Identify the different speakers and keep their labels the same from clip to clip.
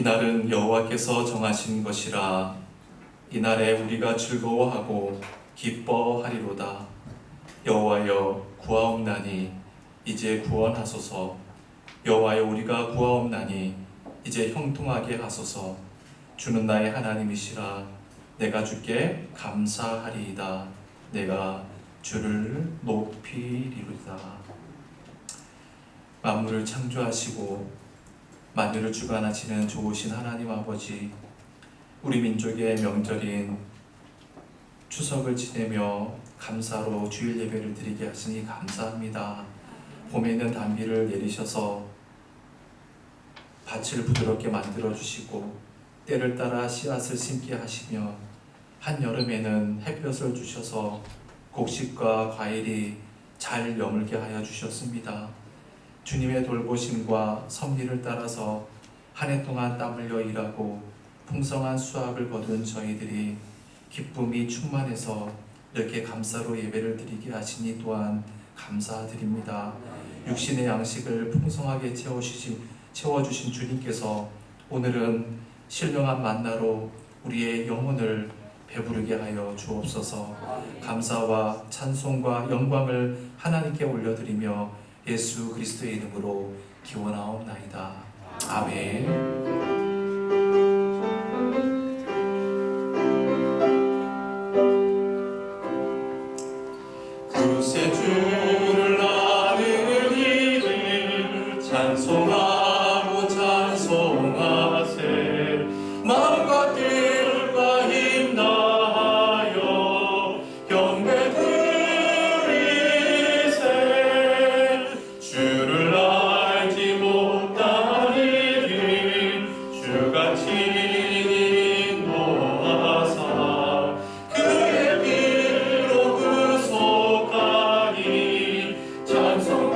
Speaker 1: 이날은 여호와께서 정하신 것이라. 이날에 우리가 즐거워하고 기뻐하리로다. 여호와여 구하옵나니 이제 구원하소서. 여호와여 우리가 구하옵나니 이제 형통하게 하소서. 주는 나의 하나님이시라. 내가 주께 감사하리이다. 내가 주를 높이리로다. 만물을 창조하시고 만유를 주관하시는 좋으신 하나님 아버지, 우리 민족의 명절인 추석을 지내며 감사로 주일 예배를 드리게 하시니 감사합니다. 봄에는 단비를 내리셔서 밭을 부드럽게 만들어 주시고 때를 따라 씨앗을 심게 하시며 한여름에는 햇볕을 주셔서 곡식과 과일이 잘 여물게 하여 주셨습니다. 주님의 돌보심과 섭리를 따라서 한 해 동안 땀 흘려 일하고 풍성한 수확을 거둔 저희들이 기쁨이 충만해서 이렇게 감사로 예배를 드리게 하시니 또한 감사드립니다. 육신의 양식을 풍성하게 채워주신 주님께서 오늘은 신령한 만나로 우리의 영혼을 배부르게 하여 주옵소서. 감사와 찬송과 영광을 하나님께 올려드리며 예수 그리스도의 이름으로 기원하옵나이다. 아멘. 구세 주를 아는 이를 찬송하고 찬송하세. 마음과 뜻과 힘 다하여 경배 드리세. 주를 알지 못하니는 주가 친히 인도하사 그의 피로 구속하니 찬송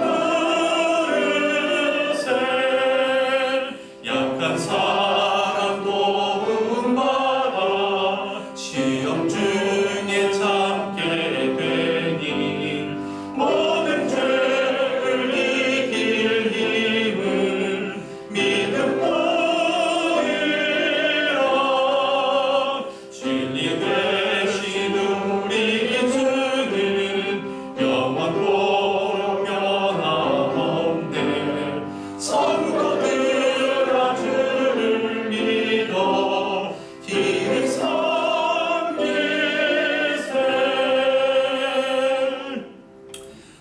Speaker 1: 부르세. 약한 사람 도움받아 시험 중에 참게 되니 모든 죄를 이길 힘은 믿음뿐이라. 진리 되신 우리 주는 영원토록 변함없네. 성도들아 주를 믿어 길을 섬기세.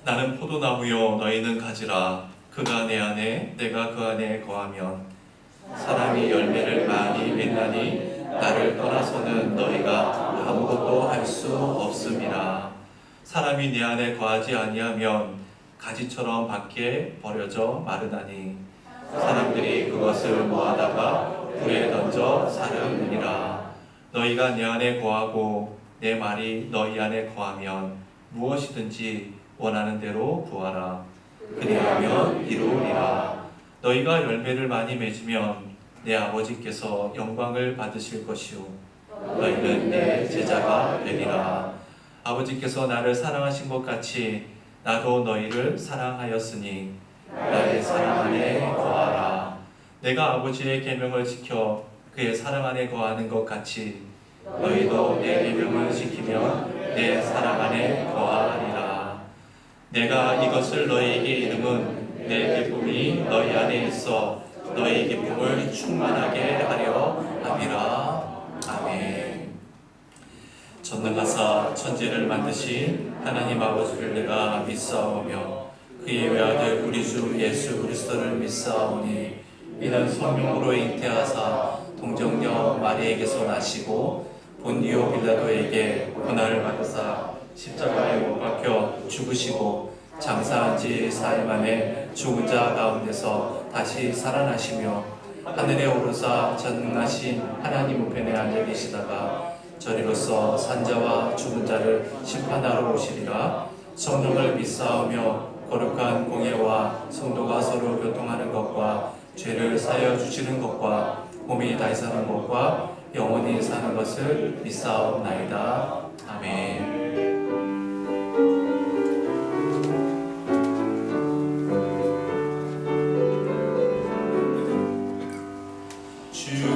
Speaker 1: 나는 포도나무요 너희는 가지라. 그가 내 안에 내가 그 안에 거하면 사람이 열매를 많이 맺나니 나를 떠나서는 너희가 아무것도 할 수 없음이라. 사람이 내 안에 거하지 아니하면 가지처럼 밖에 버려져 마르나니 사람들이 그것을 모아다가 불에 던져 사르느니라. 너희가 내 안에 거하고 내 말이 너희 안에 거하면 무엇이든지 원하는 대로 구하라. 그리하면 이루리라. 너희가 열매를 많이 맺으면 내 아버지께서 영광을 받으실 것이요 너희는 내 제자가 되리라. 아버지께서 나를 사랑하신 것 같이 나도 너희를 사랑하였으니 나의 사랑 안에 거하라. 내가 아버지의 계명을 지켜 그의 사랑 안에 거하는 것 같이 너희도 내 계명을 지키면 내 사랑 안에 거하리라. 내가 이것을 너희에게 이름은 내 기쁨이 너희 안에 있어 너희 기쁨을 충만하게 하려 함이라. 아멘. 전능하사 천지를 만드신 하나님 아버지를 내가 믿사오며 그의 외아들 우리 주 예수 그리스도를 믿사오니 이는 성령으로 잉태하사 동정녀 마리에게서 나시고 본디오 빌라도에게 고난을 받으사 십자가에 못 박혀 죽으시고 장사한 지 4일 만에 죽은 자 가운데서 다시 살아나시며 하늘에 오르사 전능하신 하나님 우편에 앉아 계시다가 저리로서 산자와 죽은 자를 심판하러 오시리라. 성령을 믿사오며 거룩한 공예와 성도가 서로 교통하는 것과 죄를 사하여 주시는 것과 몸이 다시 사는 것과 영원히 사는 것을 믿사옵나이다. 아멘. 주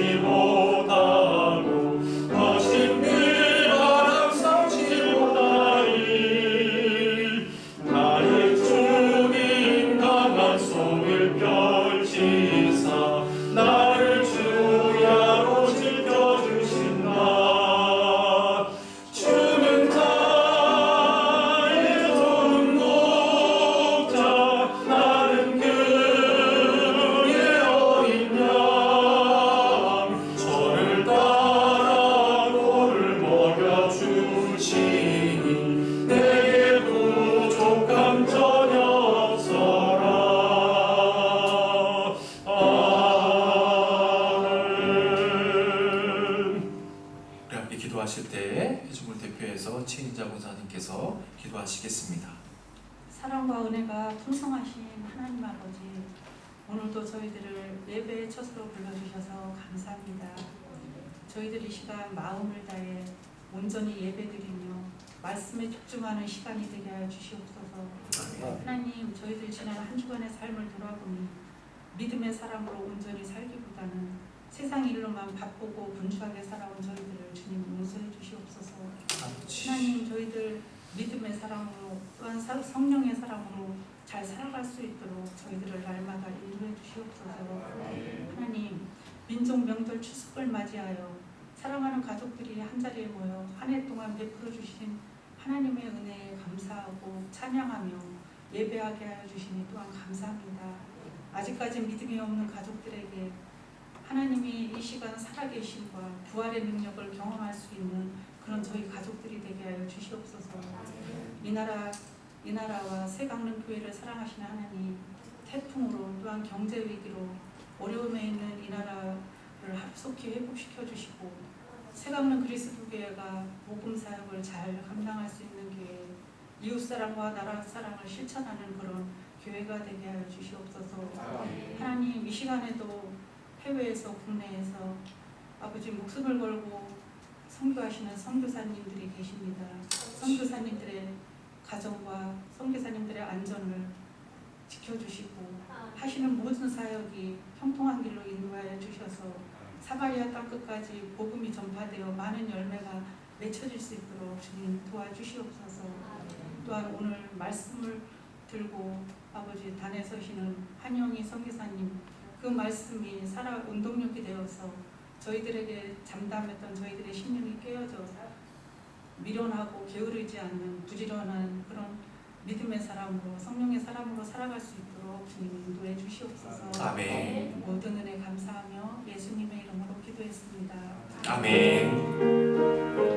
Speaker 1: 삼지 못하고 거신 그 바람 삼지 못하리. 나의 주님 강한 손을 펼치사 나를 주야로 지켜주신다. 주는 나의 좋은 목자, 나는 그의 어린 양. 저를 따라 돌을 먹여주시니 내게 부족함 전혀 없어라. 아멘. 우리 함께 기도하실 때 회중을 대표해서 최인자 권사님께서 기도하시겠습니다.
Speaker 2: 사랑과 은혜가 풍성하신 하나님 아버지, 오늘도 저희들을 예배의 첫으로 불러주셔서 감사합니다. 저희들 이 시간 마음을 다해 온전히 예배드리며 말씀에 집중하는 시간이 되게 하여 주시옵소서. 하나님, 저희들 지난 한 주간의 삶을 돌아보니 믿음의 사람으로 온전히 살기보다는 세상 일로만 바쁘고 분주하게 살아온 저희들을 주님 용서해 주시옵소서. 하나님, 저희들 믿음의 사람으로 또한 성령의 사람으로 잘 살아갈 수 있도록 저희들을 날마다 인도해 주시옵소서. 하나님, 민족 명절 추석을 맞이하여 사랑하는 가족들이 한자리에 모여 한 해 동안 베풀어 주신 하나님의 은혜에 감사하고 찬양하며 예배하게 하여 주시니 또한 감사합니다. 아직까지 믿음이 없는 가족들에게 하나님이 이 시간 살아계심과 부활의 능력을 경험할 수 있는 그런 저희 가족들이 되게 하여 주시옵소서. 이 나라와 새강릉 교회를 사랑하시는 하나님, 태풍으로 또한 경제 위기로 어려움에 있는 이 나라를 하루속히 회복시켜 주시고 새강릉 그리스도 교회가 복음 사역을 잘 감당할 수 있는 교회, 이웃 사랑과 나라 사랑을 실천하는 그런 교회가 되게 하여 주시옵소서. 하나님, 이 시간에도 해외에서 국내에서 아버지 목숨을 걸고 선교하시는 선교사님들이 계십니다. 선교사님들의 가정과 선교사님들의 안전을 지켜주시고 하시는 모든 사역이 형통한 길로 인도하여 주셔서 사마리아 땅 끝까지 복음이 전파되어 많은 열매가 맺혀질 수 있도록 주님 도와주시옵소서. 또한 오늘 말씀을 들고 아버지 단에 서시는 한영희 선교사님, 그 말씀이 살아 운동력이 되어서 저희들에게 잠잠했던 저희들의 심령이 깨어져 미련하고 게으르지 않는 부지런한 그런 믿음의 사람으로 성령의 사람으로 살아갈 수 있도록 주님 인도해 주시옵소서.
Speaker 1: 아멘.
Speaker 2: 모든 은혜 감사하며 예수님의 이름으로 기도했습니다.
Speaker 1: 아멘.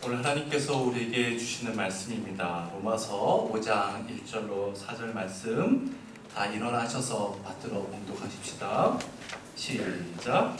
Speaker 1: 오늘 하나님께서 우리에게 주시는 말씀입니다. 로마서 5장 1절로 4절 말씀 다 일어나셔서 받들어 봉독하십시다. 시작.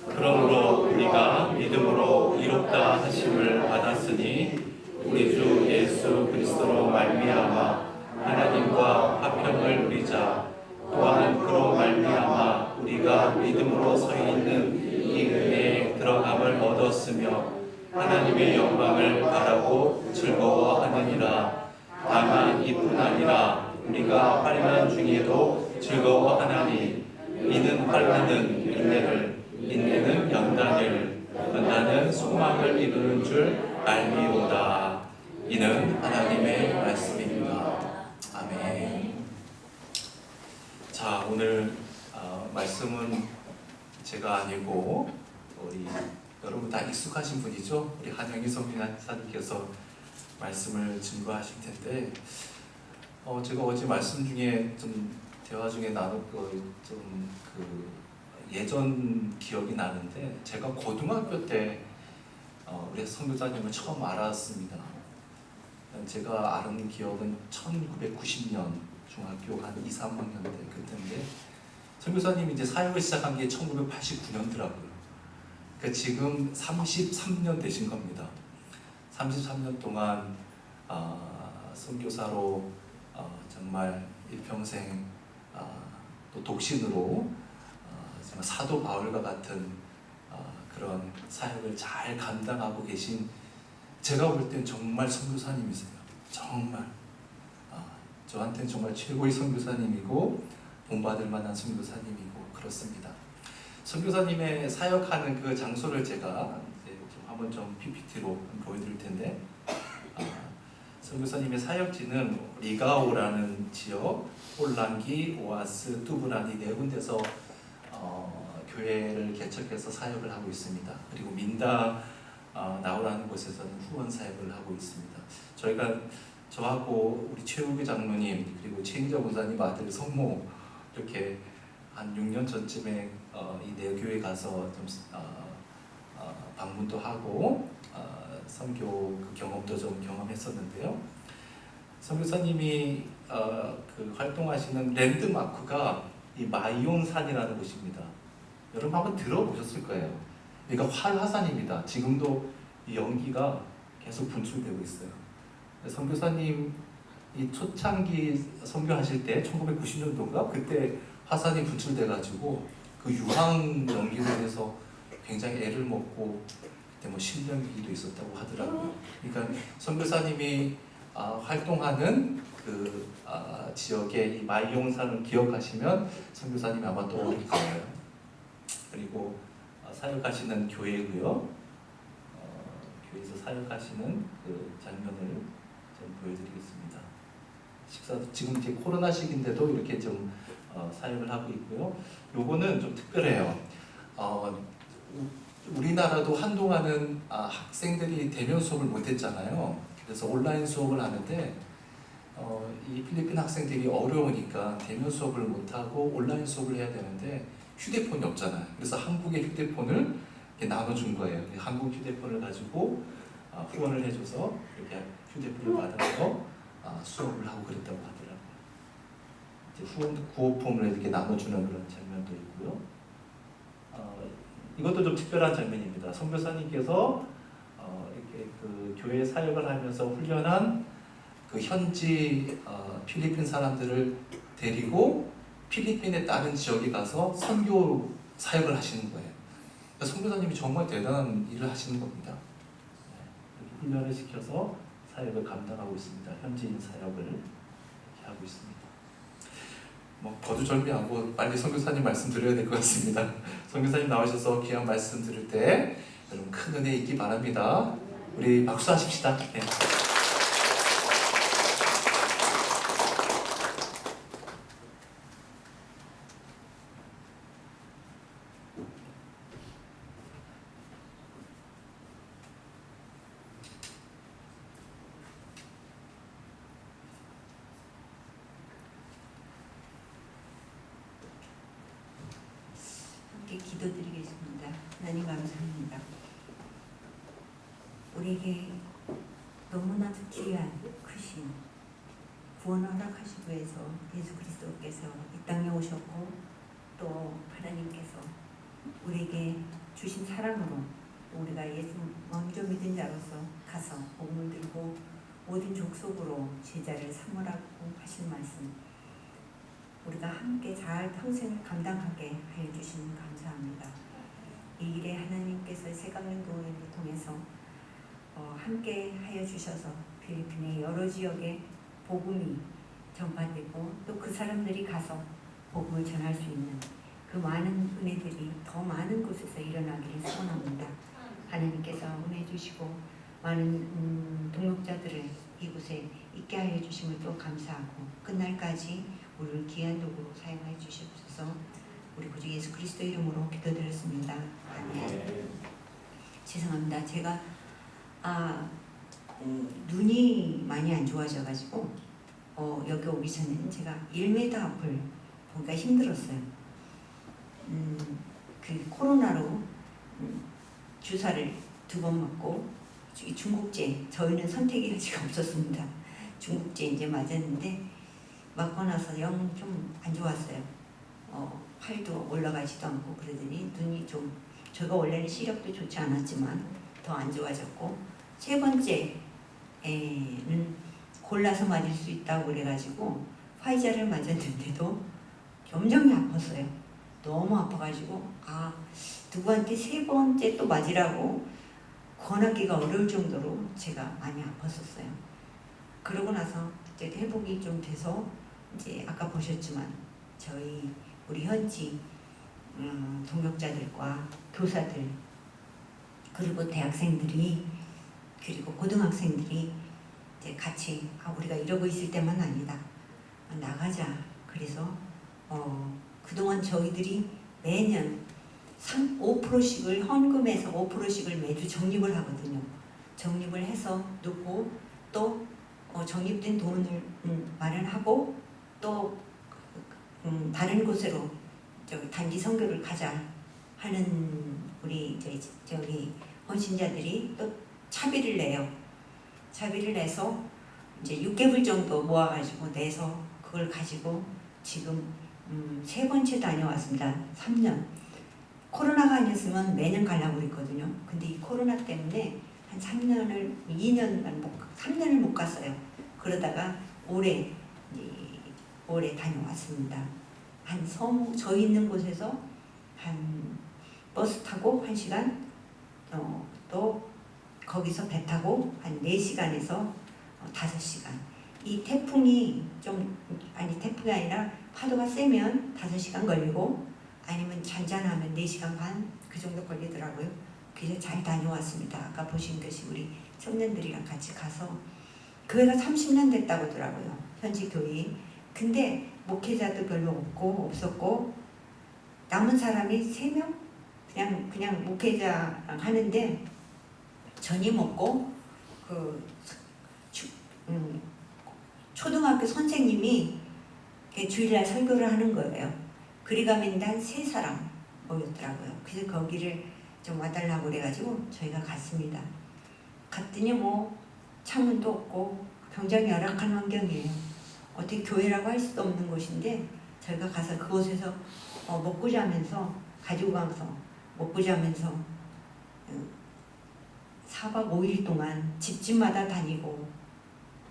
Speaker 1: 그러므로 우리가 믿음으로 이롭다 하심을 받았으니 우리 주 예수 그리스도로 말미암아 하나님과 화평을 누리자. 또한 그로 말미암아 우리가 믿음으로 서 있는 이 은혜에 들어감을 얻었으며 하나님의 영광을 바라고 즐거워하느니라. 다만 이뿐 아니라 우리가 환난 중에도 즐거워하나니 이는 환난은 인내를, 인내는 연단을, 연단은 소망을 이루는 줄 알미로다. 이는 하나님의 말씀입니다. 아멘. 자, 오늘 말씀은 제가 아니고 우리 여러분 다 익숙하신 분이죠. 우리 한영희 선교사님께서 말씀을 증거하실 텐데, 제가 어제 말씀 중에 좀 대화 중에 나눴고 좀 그 예전 기억이 나는데, 제가 고등학교 때 우리 선교사님을 처음 알았습니다. 제가 아는 기억은 1990년 중학교 한 2, 3학년 때 그때인데, 선교사님이 이제 사역을 시작한 게 1989년더라고요. 그러니까 지금 33년 되신 겁니다. 33년 동안 선교사로 정말 일평생 또 독신으로 정말 사도 바울과 같은 그런 사역을 잘 감당하고 계신, 제가 볼 땐 정말 선교사님이세요. 정말 저한테는 정말 최고의 선교사님이고 본받을 만한 선교사님이고 그렇습니다. 선교사님의 사역하는 그 장소를 제가 이제 좀 한번 좀 PPT로 보여드릴 텐데, 선교사님의 사역지는 리가오라는 지역, 홀랑기, 오아스, 뚜브라니 네 군데서 교회를 개척해서 사역을 하고 있습니다. 그리고 민다 나오라는 곳에서는 후원 사역을 하고 있습니다. 저하고 우리 최우기 장로님 그리고 최인자 권사님 아들 성모 이렇게 한 6년 전쯤에 이 내교회 가서 좀 방문도 하고 선교 그 경험도 좀 경험했었는데요. 선교사님이 그 활동하시는 랜드마크가 이 마이온산이라는 곳입니다. 여러분 한번 들어보셨을 거예요. 여기가 활화산입니다. 지금도 이 연기가 계속 분출되고 있어요. 선교사님 이 초창기 선교하실 때 1990년도인가 그때 화산이 분출돼가지고 그 유황 연기로 해서 굉장히 애를 먹고 그때 뭐 실명기도 있었다고 하더라고요. 그러니까 선교사님이 활동하는 그 지역의 이 마이용산을 기억하시면 선교사님이 아마 떠오를 거예요. 그리고 사역하시는 교회고요. 교회에서 사역하시는 그 장면을 좀 보여드리겠습니다. 식사도 지금 이제 코로나 시기인데도 이렇게 좀 사역을 하고 있고요. 요거는 좀 특별해요. 우리나라도 한동안은 학생들이 대면 수업을 못했잖아요. 그래서 온라인 수업을 하는데 이 필리핀 학생들이 어려우니까 대면 수업을 못하고 온라인 수업을 해야 되는데 휴대폰이 없잖아요. 그래서 한국의 휴대폰을 이렇게 나눠준 거예요. 한국 휴대폰을 가지고 후원을 해줘서 이렇게 휴대폰을 받아서 수업을 하고 그랬다고 하더라고요. 이제 후원 구호품을 이렇게 나눠주는 그런 장면도 있고요. 이것도 좀 특별한 장면입니다. 선교사님께서 이렇게 그 교회 사역을 하면서 훈련한 그 현지 필리핀 사람들을 데리고 필리핀의 다른 지역에 가서 선교 사역을 하시는 거예요. 그러니까 선교사님이 정말 대단한 일을 하시는 겁니다. 이렇게 훈련을 시켜서 사역을 감당하고 있습니다. 현지인 사역을 이렇게 하고 있습니다. 뭐 거두절미하고 빨리 선교사님 말씀 드려야 될 것 같습니다. 선교사님 나오셔서 귀한 말씀 들을 때 여러분 큰 은혜 있기 바랍니다. 우리 박수하십시다. 네.
Speaker 3: 함께 기도드리겠습니다. 하나님 감사합니다. 우리에게 너무나도 귀한 크신 구원을 허락하시기 위해서 예수 그리스도께서 이 땅에 오셨고 또 하나님께서 우리에게 주신 사랑으로 우리가 예수 먼저 믿은 자로서 가서 복음을 들고 모든 족속으로 제자를 삼으라고 하신 말씀, 우리가 함께 잘 평생을 감당하게 하여 주시니 감사합니다. 이 일에 하나님께서 세강릉교회를 통해서 함께 하여 주셔서 필리핀의 여러 지역에 복음이 전파되고 또 그 사람들이 가서 복음을 전할 수 있는 그 많은 은혜들이 더 많은 곳에서 일어나기를 소원합니다. 하나님께서 은혜 주시고 많은 동역자들을 이곳에 있게 하여 주심을 또 감사하고 끝날까지 우리를 귀한 도구로 사용하여 주시옵소서. 우리 구주 예수 그리스도 이름으로 기도드렸습니다. 아멘. 죄송합니다. 제가 눈이 많이 안 좋아져가지고 여기 오기 전에는 제가 1m 앞을 보기가 힘들었어요. 그 코로나로 주사를 2번 맞고 중국제, 저희는 선택이 아직 없었습니다. 중국제 이제 맞았는데 맞고 나서 영 좀 안 좋았어요. 팔도 올라가지도 않고 그러더니 눈이 좀, 제가 원래는 시력도 좋지 않았지만 더 안 좋아졌고, 3번째는 골라서 맞을 수 있다고 그래가지고 화이자를 맞았는데도 점점이 아팠어요. 너무 아파가지고 누구한테 3번째 또 맞으라고 권하기가 어려울 정도로 제가 많이 아팠었어요. 그러고 나서 이제 회복이 좀 돼서 이제 아까 보셨지만 우리 현지 동역자들과 교사들 그리고 대학생들이 그리고 고등학생들이 이제 같이 우리가 이러고 있을 때만 아니다, 나가자. 그래서 그동안 저희들이 매년 5%씩을 헌금해서 5%씩을 매주 적립을 하거든요. 적립을 해서 놓고 또 적립된 돈을 마련하고 또 다른 곳으로 단기 선교를 가자 하는 우리 저기 헌신자들이 또 차비를 내요. 차비를 내서 이제 6개월 정도 모아가지고 내서 그걸 가지고 지금 3번째 다녀왔습니다. 3년. 코로나가 아니었으면 매년 가려고 했거든요. 근데 이 코로나 때문에 한 3년을 못 갔어요. 그러다가 올해 다녀왔습니다. 한 저희 있는 곳에서 한 버스 타고 1시간, 또 거기서 배 타고 한 4시간에서 5시간. 이 태풍이 태풍이 아니라 파도가 세면 5시간 걸리고 아니면 잔잔하면 4시간 반 그 정도 걸리더라고요. 그래서 잘 다녀왔습니다. 아까 보신 것이 우리 청년들이랑 같이 가서 교회가 30년 됐다고 하더라고요. 현지 교회. 근데 목회자도 별로 없었고 남은 사람이 3명? 그냥 목회자랑 하는데 전임 없고 초등학교 선생님이 주일날 설교를 하는 거예요. 그리 가면 한 3사람 모였더라고요. 그래서 거기를 좀 와달라고 그래가지고 저희가 갔습니다. 갔더니 창문도 없고 굉장히 열악한 환경이에요. 어떻게 교회라고 할 수도 없는 곳인데 저희가 가서 그곳에서 먹고 자면서 가지고 가서 먹고 자면서 4박 5일 동안 집집마다 다니고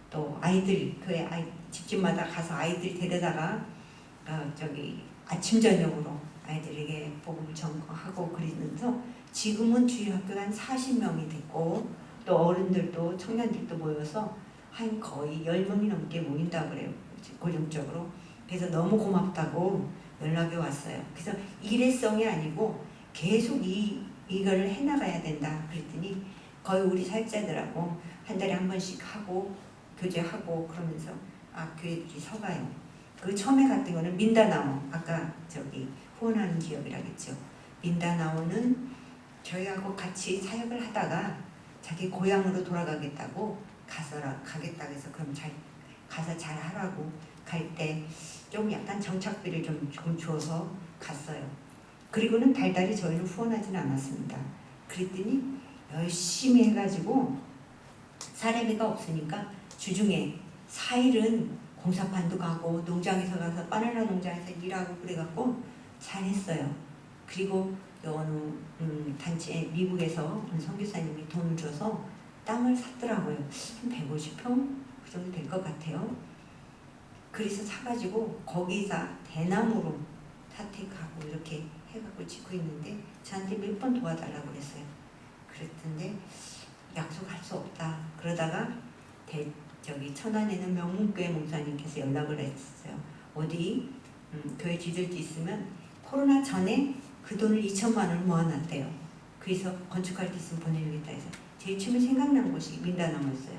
Speaker 3: 또 교회 집집마다 가서 아이들 데려다가 아침 저녁으로 아이들에게 복음을 전하고 그러면서 지금은 주일 학교가 한 40명이 됐고 또 어른들도 청년들도 모여서 한 거의 10명이 넘게 모인다고 그래요. 고정적으로. 그래서 너무 고맙다고 연락이 왔어요. 그래서 일회성이 아니고 계속 이거를 해나가야 된다 그랬더니 거의 우리 사역자들하고 한 달에 한 번씩 하고 교제하고 그러면서 교회들이 서가요. 그 처음에 갔던 거는 민다나오, 아까 후원하는 기업이라겠죠. 민다나오는 저희하고 같이 사역을 하다가 자기 고향으로 돌아가겠다고 가겠다고 해서 그럼 가서 잘 하라고 갈 때 좀 약간 정착비를 좀 주어서 갔어요. 그리고는 달달이 저희는 후원하지는 않았습니다. 그랬더니 열심히 해가지고 사례비가 없으니까 주중에 4일은 공사판도 가고 농장에서 가서 바나나 농장에서 일하고 그래갖고 잘했어요. 그리고 어느 단체 미국에서 어느 선교사님이 돈을 줘서 땅을 샀더라고요. 한 150평 그 정도 될 것 같아요. 그래서 사가지고 거기서 대나무로 사택하고 이렇게 해갖고 짓고 있는데 저한테 몇 번 도와달라고 그랬어요. 그랬던데 약속할 수 없다. 그러다가 저기 천안에 있는 명문교회 목사님께서 연락을 했어요. 어디 교회 지들도 있으면 코로나 전에 그 돈을 2천만 원을 모아놨대요. 그래서 건축할 때 있으면 보내주겠다 해서 제일 처음에 생각난 곳이 민다나오였어요.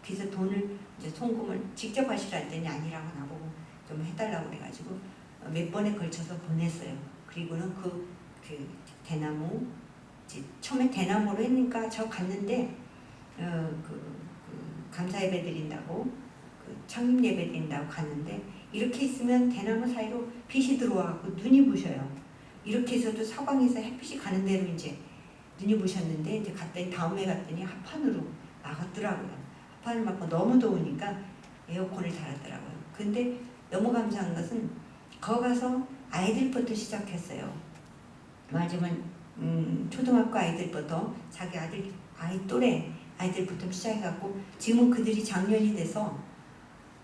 Speaker 3: 그래서 돈을 이제 송금을 직접 하시라 했더니 아니라고 나보고 좀 해달라고 그래가지고 몇 번에 걸쳐서 보냈어요. 그리고는 그 대나무 처음에 대나무로 했으니까 저 갔는데 감사 예배 드린다고 창립 예배 드린다고 갔는데 이렇게 있으면 대나무 사이로 빛이 들어와서 눈이 부셔요. 이렇게 해서도 서방에서 햇빛이 가는 대로 이제 눈이 부셨는데 이제 갔더니 다음에 갔더니 합판으로 나갔더라고요. 합판을 맞고 너무 더우니까 에어컨을 달았더라고요. 근데 너무 감사한 것은 거기 가서 아이들부터 시작했어요. 맞으면 초등학교 아이들부터 자기 아이 또래 아이들부터 시작해갖고 지금은 그들이 장년이 돼서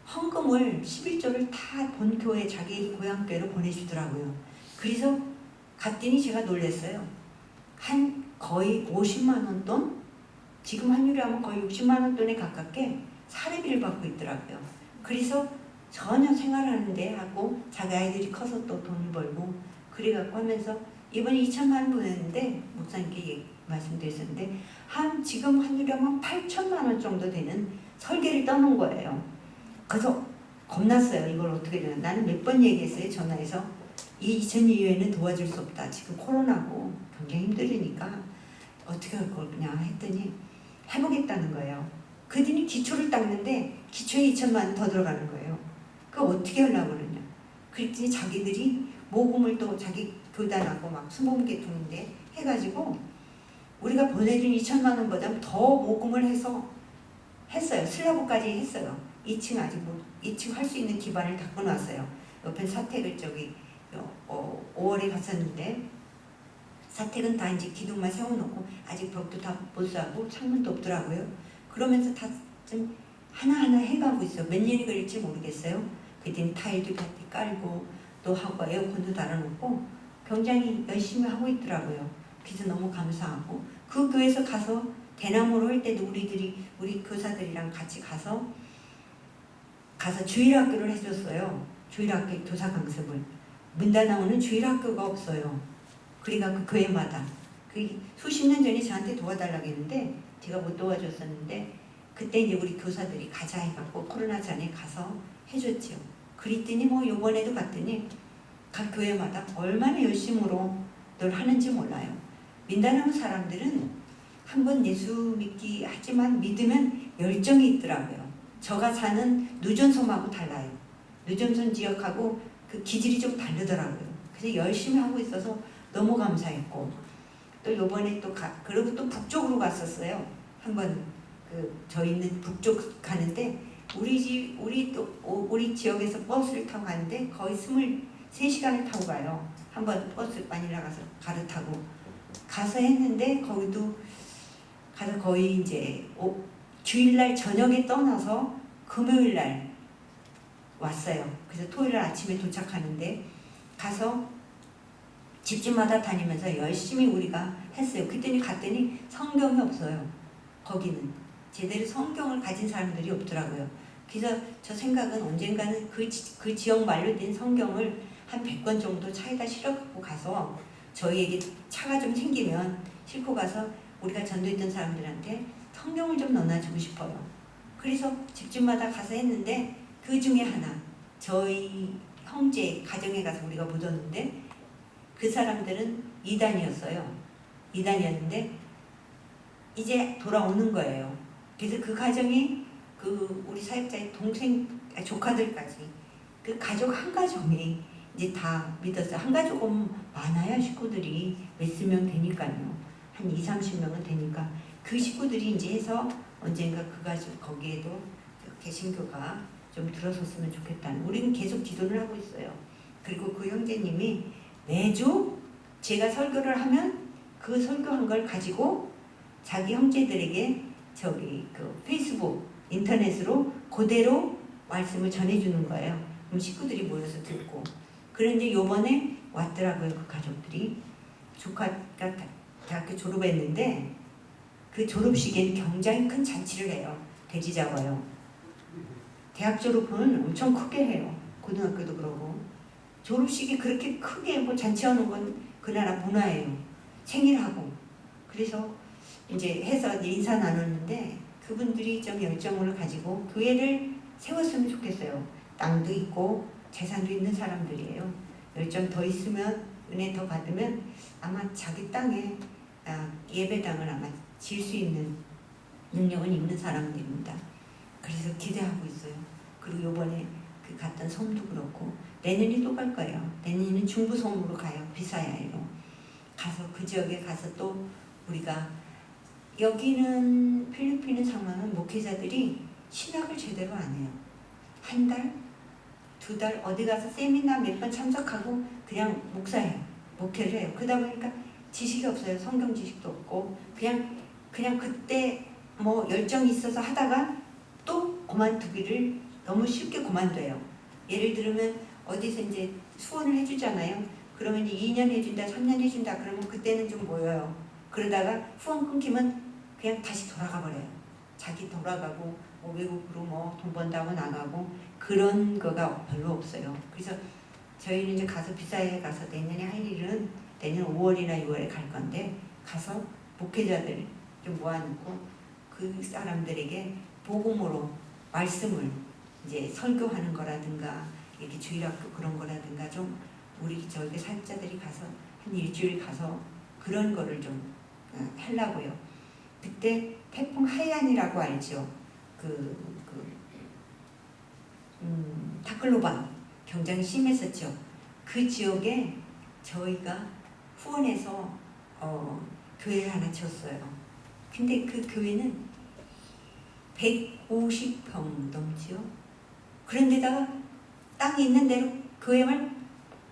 Speaker 3: 헌금을 11조를 다 본교회 자기 고향교회로 보내주더라고요. 그래서 갔더니 제가 놀랐어요. 한 거의 50만 원 돈? 지금 환율이 하면 거의 60만 원 돈에 가깝게 사례비를 받고 있더라고요. 그래서 전혀 생활하는데 하고 자기 아이들이 커서 또 돈을 벌고 그래갖고 하면서 이번에 2천만 원 보냈는데 목사님께 말씀드렸었는데 지금 환율이 하면 8천만 원 정도 되는 설계를 떠놓은 거예요. 그래서 겁났어요. 이걸 어떻게 되나. 나는 몇 번 얘기했어요. 전화해서 이 2000년 이후에는 도와줄 수 없다. 지금 코로나고 굉장히 힘들으니까 어떻게 할 걸 그냥 했더니 해보겠다는 거예요. 그들이 기초를 닦는데 기초에 2천만 원 더 들어가는 거예요. 그거 어떻게 하려고 그러냐. 그랬더니 자기들이 모금을 또 자기 교단하고 막 수목계통인데 해가지고 우리가 보내준 2천만 원보다 더 모금을 해서 했어요. 슬라브까지 했어요. 2층 아직 2층 할 수 있는 기반을 닦고 놨어요. 옆에 사택을 5월에 갔었는데 사택은 다 이제 기둥만 세워놓고 아직 벽도 다 못 사고 창문도 없더라고요. 그러면서 다 좀 하나하나 해가고 있어요. 몇 년이 걸릴지 모르겠어요. 그때는 타일도 다 깔고 또 하고 에어컨도 달아놓고 굉장히 열심히 하고 있더라고요. 그래서 너무 감사하고 그 교회에서 가서 대나무로 할 때도 우리 교사들이랑 같이 가서 주일학교를 해줬어요. 주일학교 교사 강습을. 민다나오는 주일학교가 없어요. 그러니까 그 교회마다 수십 년 전에 저한테 도와달라고 했는데 제가 못 도와줬었는데 그때 이제 우리 교사들이 가자 해갖고 코로나 전에 가서 해줬죠. 그랬더니 요번에도 갔더니 각 교회마다 얼마나 열심으로 늘 하는지 몰라요. 민다나오 사람들은 한번 예수 믿기 하지만 믿으면 열정이 있더라고요. 저가 사는 누전섬하고 달라요. 누전섬 지역하고 그 기질이 좀 다르더라고요. 그래서 열심히 하고 있어서 너무 감사했고 또 요번에 그리고 또 북쪽으로 갔었어요. 한번 저 있는 북쪽 가는데 우리 지역에서 버스를 타고 가는데 거의 23시간을 타고 가요. 한번 버스 마닐라 가서 갈아타고 가서 했는데 거기도 가서 거의 이제 주일날 저녁에 떠나서 금요일날 왔어요. 그래서 토요일 아침에 도착하는데 가서 집집마다 다니면서 열심히 우리가 했어요. 그랬더니 갔더니 성경이 없어요. 거기는 제대로 성경을 가진 사람들이 없더라고요. 그래서 저 생각은 언젠가는 그 지역 말로 된 성경을 한 100권 정도 차에다 실어갖고 가서 저희에게 차가 좀 생기면 싣고 가서 우리가 전도했던 사람들한테 성경을 좀 넣어주고 싶어요. 그래서 집집마다 가서 했는데 그 중에 하나 저희 형제 가정에 가서 우리가 묻었는데 그 사람들은 이단이었어요. 이단이었는데 이제 돌아오는 거예요. 그래서 그 가정이 우리 사역자의 조카들까지 그 가족 한 가정이 이제 다 믿었어요. 한 가족은 많아야 식구들이 몇십 명 되니까요. 한 20, 30명은 되니까 그 식구들이 이제 해서 언젠가 그 가족 거기에도 개신교가 좀 들어섰으면 좋겠다는, 우리는 계속 기도를 하고 있어요. 그리고 그 형제님이 매주 제가 설교를 하면 그 설교한 걸 가지고 자기 형제들에게 저기 그 페이스북 인터넷으로 그대로 말씀을 전해주는 거예요. 그럼 식구들이 모여서 듣고. 그런데 요번에 왔더라고요. 그 가족들이. 조카가 대학교 졸업했는데 그 졸업식에 굉장히 큰 잔치를 해요. 돼지 잡아요. 대학 졸업은 엄청 크게 해요. 고등학교도 그러고. 졸업식이 그렇게 크게 뭐 잔치하는 건 그 나라 문화예요. 생일하고. 그래서 이제 해서 인사 나눴는데 그분들이 좀 열정을 가지고 교회를 세웠으면 좋겠어요. 땅도 있고 재산도 있는 사람들이에요. 열정 더 있으면, 은혜 더 받으면 아마 자기 땅에 예배당을 아마 지을 수 있는 능력은 있는 사람들입니다. 그래서 기대하고 있어요. 그리고 요번에 그 갔던 섬도 그렇고 내년에 또 갈 거예요. 내년에는 중부 섬으로 가요. 비사야로 가서 그 지역에 가서 또 우리가, 여기는 필리핀의 상황은 목회자들이 신학을 제대로 안 해요. 한 달, 두 달 어디 가서 세미나 몇 번 참석하고 그냥 목사해요. 목회를 해요. 그러다 보니까 지식이 없어요. 성경 지식도 없고 그냥 그때 뭐 열정이 있어서 하다가 또 그만두기를 너무 쉽게 그만둬요. 예를 들면 어디서 이제 수원을 해주잖아요. 그러면 이제 2년 해준다, 3년 해준다. 그러면 그때는 좀 모여요. 그러다가 후원 끊기면 그냥 다시 돌아가 버려요. 자기 돌아가고 뭐 외국으로 뭐 돈 번다고 나가고 그런 거가 별로 없어요. 그래서 저희는 이제 가서 비사에 가서 내년에 할 일은 내년 5월이나 6월에 갈 건데 가서 목회자들 좀 모아놓고 그 사람들에게 복음으로 말씀을 이제 설교하는 거라든가 이렇게 주일학교 그런 거라든가 좀 우리 저기 사역자들이 가서 한 일주일 가서 그런 거를 좀 하려고요. 그때 태풍 하이안이라고 알죠? 타클로반 굉장히 심했었죠. 그 지역에 저희가 후원해서 교회를 하나 지었어요. 근데 그 교회는 150평 넘지요. 그런데다가 땅이 있는 대로 교회만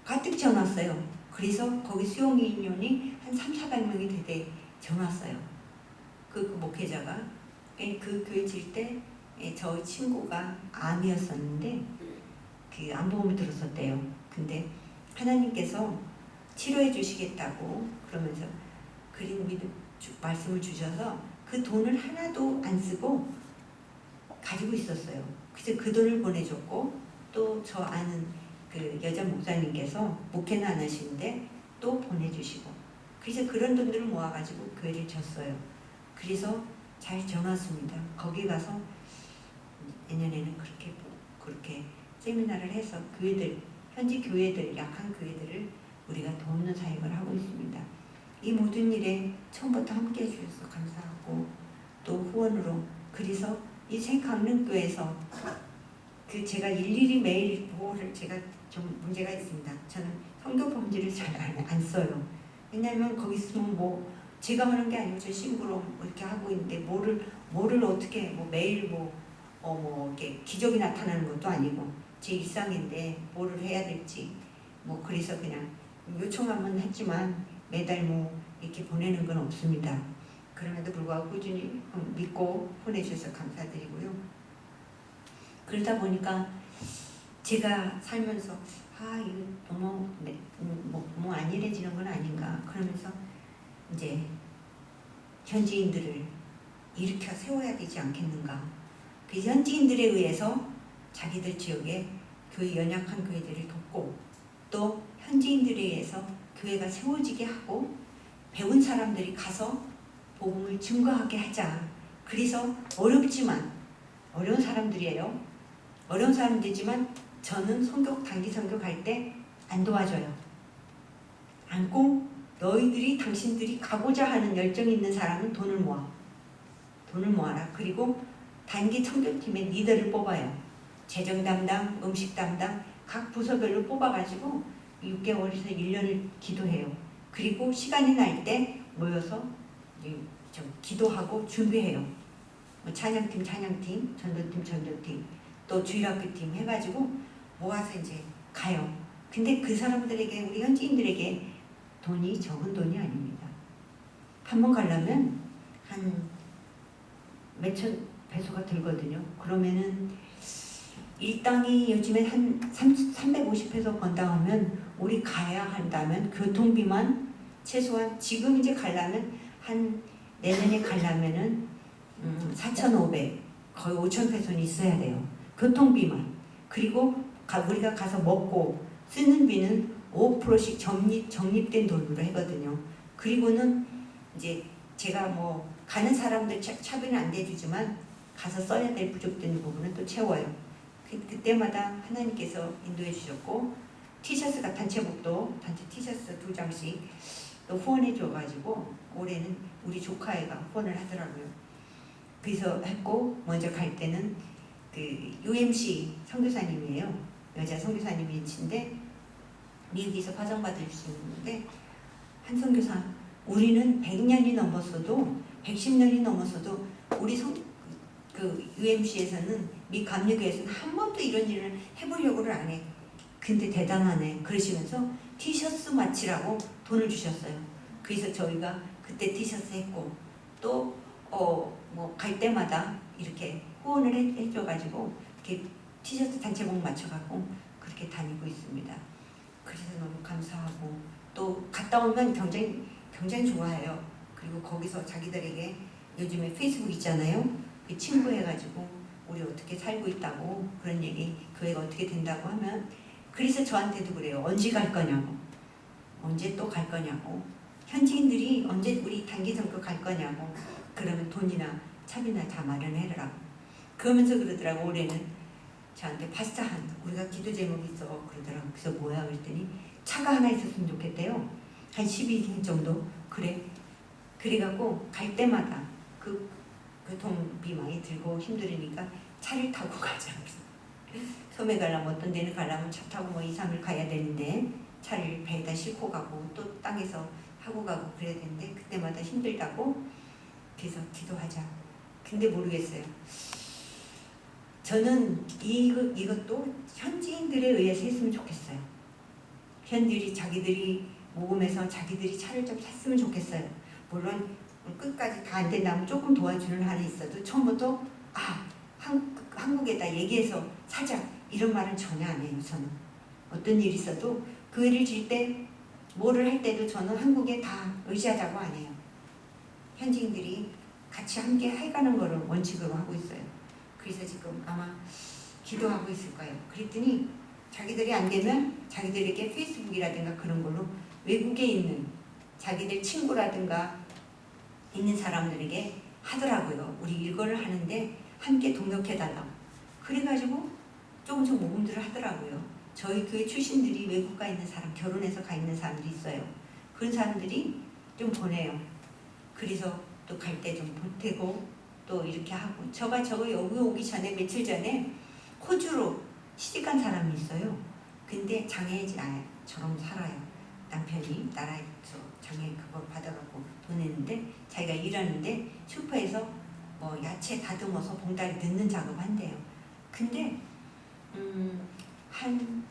Speaker 3: 가득 지어놨어요. 그래서 거기 수용인원이 한 300~400명이 되게 지어놨어요. 그 목회자가. 그 교회 질 때 저희 친구가 암이었었는데 그 암보험을 들었었대요. 근데 하나님께서 치료해 주시겠다고 그러면서 그린 말씀을 주셔서 그 돈을 하나도 안 쓰고 가지고 있었어요. 그래서 그 돈을 보내줬고 또 저 아는 그 여자 목사님께서 목회는 안 하시는데 또 보내주시고, 그래서 그런 돈들을 모아가지고 교회를 졌어요. 그래서 잘 지어놨습니다. 거기 가서 내년에는 그렇게 세미나를 해서 교회들, 현지 교회들, 약한 교회들을 우리가 돕는 사역을 하고 있습니다. 이 모든 일에 처음부터 함께 해주셔서 감사하고 또 후원으로, 그래서 이 생강릉교회에서 그 제가 일일이 매일 보호를, 제가 좀 문제가 있습니다. 저는 성경 범죄를 잘 안 써요. 왜냐하면 거기 있으면 뭐 제가 하는 게 아니고 저 심부름 이렇게 하고 있는데 뭐를 어떻게 뭐 매일 뭐 이렇게 기적이 나타나는 것도 아니고 제 일상인데 뭐를 해야 될지 뭐 그래서 그냥 요청하면 했지만 매달 뭐 이렇게 보내는 건 없습니다. 그럼에도 불구하고 꾸준히 믿고 보내주셔서 감사드리고요. 그러다 보니까 제가 살면서 이거 너무 안일해지는 건 아닌가 그러면서 이제 현지인들을 일으켜 세워야 되지 않겠는가. 그 현지인들에 의해서 자기들 지역에 교회 연약한 교회들을 돕고 또 현지인들에 의해서 교회가 세워지게 하고 배운 사람들이 가서 복음을 증거하게 하자. 그래서 어려운 사람들이에요. 어려운 사람들이지만 저는 단기 선교 갈 때 안 도와줘요. 않고 당신들이 가고자 하는 열정이 있는 사람은 돈을 모아라. 그리고 단기 선교팀의 리더를 뽑아요. 재정 담당, 음식 담당 각 부서별로 뽑아가지고 6개월에서 1년을 기도해요. 그리고 시간이 날 때 모여서 기도하고 준비해요. 뭐 찬양팀, 전도팀, 또 주일학교팀 해가지고 모아서 이제 가요. 근데 그 사람들에게, 우리 현지인들에게 돈이 적은 돈이 아닙니다. 한 번 가려면 한 몇천 배소가 들거든요. 그러면은 일당이 요즘에 한 350페소 번다 하면 우리 가야 한다면 교통비만 최소한 지금 이제 가려면 한 내년에 가려면은 4,500 거의 5,000페소는 있어야 돼요. 교통비만. 그리고 우리가 가서 먹고 쓰는 비는 5%씩 적립된 돈으로 하거든요. 그리고는 이제 제가 뭐 가는 사람들 차비는 안 대주지만 가서 써야 될 부족된 부분은 또 채워요. 그때마다 하나님께서 인도해 주셨고 티셔츠가 단체복도 단체 티셔츠 2장씩 또 후원해 줘가지고 올해는 우리 조카애가 후원을 하더라고요. 그래서 했고 먼저 갈 때는 그 UMC 선교사님이에요. 여자 선교사님이신데 미국에서 파송받을 수 있는데 한 선교사 우리는 100년이 넘었어도 110년이 넘었어도 우리 그 UMC에서는 미 감리교에서는 한 번도 이런 일을 해보려고를 안 해. 근데 대단하네. 그러시면서 티셔츠 마치라고 돈을 주셨어요. 그래서 저희가 그때 티셔츠 했고 또 뭐 갈 때마다 이렇게 후원을 해줘가지고 이렇게 티셔츠 단체복 맞춰갖고 그렇게 다니고 있습니다. 그래서 너무 감사하고 또 갔다 오면 굉장히 좋아해요. 그리고 거기서 자기들에게 요즘에 페이스북 있잖아요. 그 친구 해가지고 우리 어떻게 살고 있다고 그런 얘기 교회가 어떻게 된다고 하면 그래서 저한테도 그래요. 언제 갈 거냐고 언제 또 갈 거냐고 현지인들이 언제 우리 단기 선교 갈 거냐고 그러면 돈이나 차비나 다 마련해라고 그러면서 그러더라고. 올해는 저한테 파스타한 우리가 기도 제목이 있어 그러더라고. 그래서 뭐야 그랬더니 차가 하나 있었으면 좋겠대요. 한 12인 정도 그래갖고 갈 때마다 그 교통비 많이 들고 힘들으니까 차를 타고 가자. 섬에 가려면 어떤 데는 가려면 차 타고 뭐 2, 3일 가야 되는데 차를 배에다 싣고 가고 또 땅에서 하고 가고 그래야 되는데 그때마다 힘들다고 그래서 기도하자. 근데 모르겠어요. 저는 이것도 현지인들에 의해서 했으면 좋겠어요. 현지인들이 자기들이 모금해서 자기들이 차를 좀 샀으면 좋겠어요. 물론 끝까지 다 안 된다면 조금 도와주는 한이 있어도 처음부터 한국에다 얘기해서 사자 이런 말은 전혀 안 해요. 저는 어떤 일이 있어도 그 일을 질 때 뭐를 할 때도 저는 한국에 다 의지하자고 안 해요. 현지인들이 같이 함께 해가는 거를 원칙으로 하고 있어요. 그래서 지금 아마 기도하고 있을 거예요. 그랬더니 자기들이 안 되면 자기들에게 페이스북이라든가 그런 걸로 외국에 있는 자기들 친구라든가 있는 사람들에게 하더라고요. 우리 일거를 하는데 함께 동역해달라고. 그래가지고 조금씩 모금들을 하더라고요. 저희 교회 출신들이 외국 가 있는 사람, 결혼해서 가 있는 사람들이 있어요. 그런 사람들이 좀 보내요. 그래서 또 갈 때 좀 보태고 또 이렇게 하고. 저거 여기 오기 전에 며칠 전에 호주로 시집간 사람이 있어요. 근데 장애인처럼 살아요. 남편이 나라에서 장애 그거 받아갖고 보내는데 자기가 일하는데 슈퍼에서 뭐 야채 다듬어서 봉다리 넣는 작업 한대요. 근데 한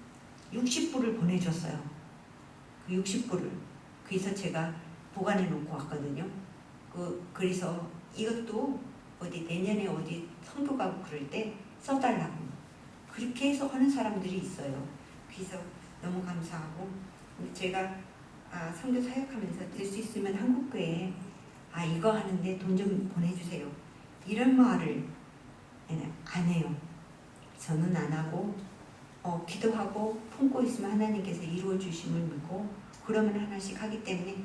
Speaker 3: 60불을 보내줬어요. 그 60불을. 그래서 제가 보관해 놓고 왔거든요. 그래서 이것도 어디 내년에 어디 선교 가고 그럴 때 써달라고. 그렇게 해서 하는 사람들이 있어요. 그래서 너무 감사하고 제가 선교 사역하면서 될 수 있으면 한국교회에 이거 하는데 돈 좀 보내주세요. 이런 말을 안 해요. 저는 안 하고 기도하고 품고 있으면 하나님께서 이루어 주심을 믿고 그러면 하나씩 하기 때문에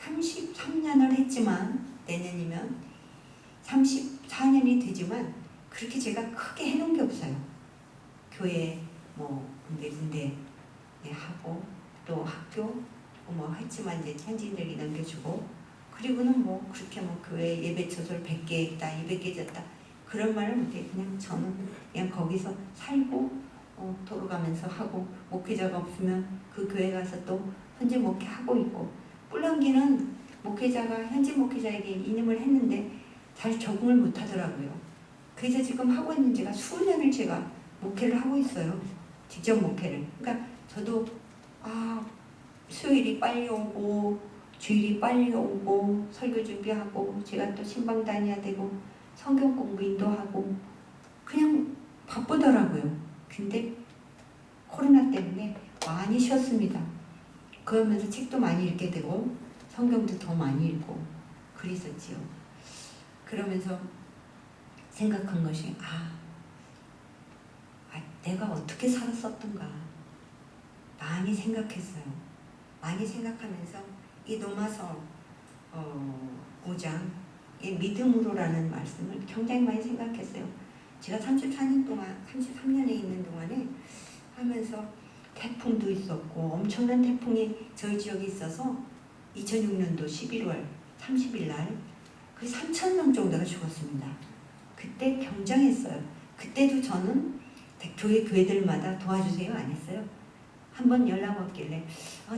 Speaker 3: 33년을 했지만 내년이면 34년이 되지만 그렇게 제가 크게 해놓은 게 없어요. 교회 뭐 군데 하고 또 학교 뭐 했지만 이제 현지인들에게 넘겨주고 그리고는 뭐 그렇게 뭐 교회 예배 처소를 100개 했다 200개 졌다 그런 말을 못해. 그냥 저는 그냥 거기서 살고 돌아가면서 하고 목회자가 없으면 그 교회 가서 또 현재 목회하고 있고 뿔랑기는 목회자가 현지 목회자에게 인임을 했는데 잘 적응을 못하더라고요. 그래서 지금 하고 있는 지가 수년을 제가 목회를 하고 있어요. 직접 목회를. 그러니까 저도 수요일이 빨리 오고 주일이 빨리 오고 설교 준비하고 제가 또 신방 다녀야 되고 성경 공부 인도하고 그냥 바쁘더라고요. 근데 코로나 때문에 많이 쉬었습니다. 그러면서 책도 많이 읽게 되고 성경도 더 많이 읽고 그랬었지요. 그러면서 생각한 것이 내가 어떻게 살았었던가 많이 생각했어요. 많이 생각하면서 이 로마서 5장의 믿음으로라는 말씀을 굉장히 많이 생각했어요. 제가 33년에 있는 동안에 하면서 태풍도 있었고 엄청난 태풍이 저희 지역에 있어서 2006년도 11월 30일 날 거의 3,000명 정도가 죽었습니다. 그때 경장했어요. 그때도 저는 교회들마다 도와주세요 안 했어요. 한번 연락 왔길래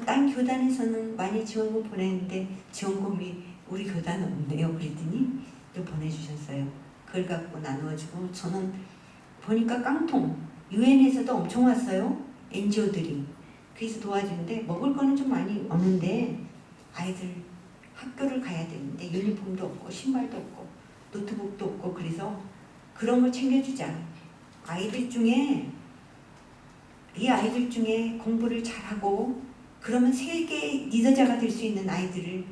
Speaker 3: 딴 교단에서는 많이 지원금 보냈는데 지원금이 우리 교단은 없네요. 그랬더니 또 보내주셨어요. 그걸 갖고 나누어주고 저는 보니까 깡통 유엔에서도 엄청 왔어요. NGO들이. 그래서 도와주는데 먹을 거는 좀 많이 없는데 아이들 학교를 가야 되는데 유니폼도 없고 신발도 없고 노트북도 없고 그래서 그런 걸 챙겨주자. 이 아이들 중에 공부를 잘하고 그러면 세계 리더자가 될 수 있는 아이들이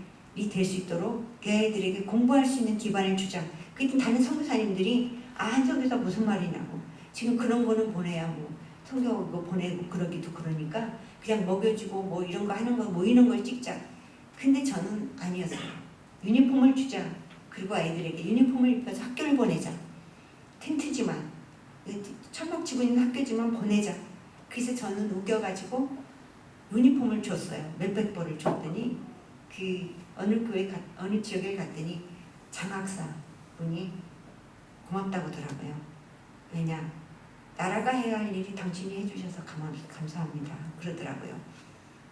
Speaker 3: 될 수 있도록 그 아이들에게 공부할 수 있는 기반을 주자. 그랬더니 다른 선교사님들이 한석교사 무슨 말이냐고 지금 그런 거는 보내야 뭐 성경 이거 보내고 그러기도 그러니까 그냥 먹여주고 뭐 이런 거 하는 거 모이는 걸 찍자. 근데 저는 아니었어요. 유니폼을 주자. 그리고 아이들에게 유니폼을 입혀서 학교를 보내자. 텐트지만 철막 치고 있는 학교지만 보내자. 그래서 저는 우겨가지고 유니폼을 줬어요. 몇백 벌을 줬더니 그 어느 지역에 갔더니 장학사 분이 고맙다고 하더라고요. 왜냐 나라가 해야 할 일이 당신이 해주셔서 감사합니다 그러더라고요.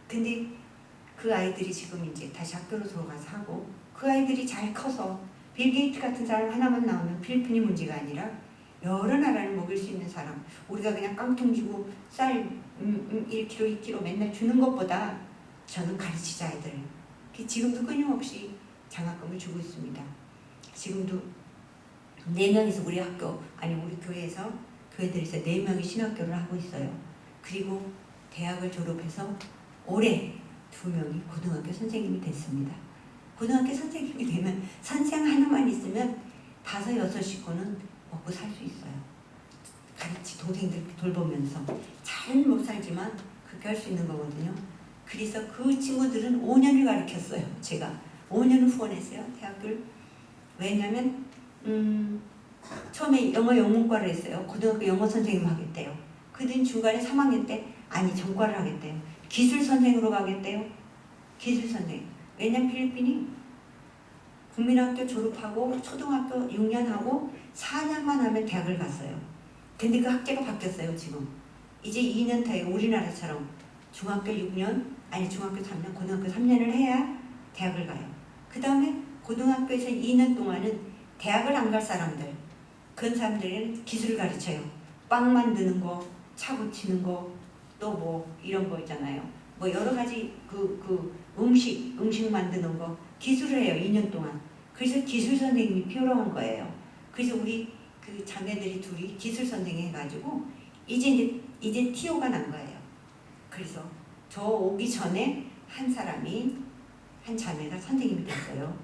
Speaker 3: 근데 그 아이들이 지금 이제 다시 학교로 돌아가서 하고 그 아이들이 잘 커서 빌 게이트 같은 사람 하나만 나오면 필리핀이 문제가 아니라 여러 나라를 먹일 수 있는 사람 우리가 그냥 깡통 주고 쌀 1kg 2kg 맨날 주는 것보다 저는 가르치자 아이들. 지금도 끊임없이 장학금을 주고 있습니다. 지금도 4명이서 우리 교회에서 교회들에서 4명이 신학교를 하고 있어요. 그리고 대학을 졸업해서 올해 2명이 고등학교 선생님이 됐습니다. 고등학교 선생님이 되면 선생 하나만 있으면 5, 6 식구는 먹고 살 수 있어요. 동생들 돌보면서 잘은 못 살지만 그렇게 할 수 있는 거거든요. 그래서 그 친구들은 5년을 가르쳤어요. 제가 5년을 후원했어요. 대학교를. 왜냐면 처음에 영어 영문과를 했어요. 고등학교 영어 선생님 하겠대요. 그들은 중간에 3학년 때 전과를 하겠대요. 기술 선생으로 가겠대요. 기술 선생. 왜냐면 필리핀이 국민학교 졸업하고 초등학교 6년 하고 4년만 하면 대학을 갔어요. 근데 그 학제가 바뀌었어요. 지금 이제 2년 타에 우리나라처럼 중학교 3년 고등학교 3년을 해야 대학을 가요. 그 다음에 고등학교에서 2년 동안은 대학을 안 갈 사람들 그런 사람들은 기술을 가르쳐요. 빵 만드는 거, 차 고치는 거, 또 뭐 이런 거 있잖아요. 뭐 여러 가지 음식 만드는 거 기술을 해요. 2년 동안. 그래서 기술 선생님이 필요한 거예요. 그래서 우리 그 자매들이 둘이 기술 선생님 해가지고 이제 TO가 난 거예요. 그래서 저 오기 전에 한 자매가 선생님이 됐어요.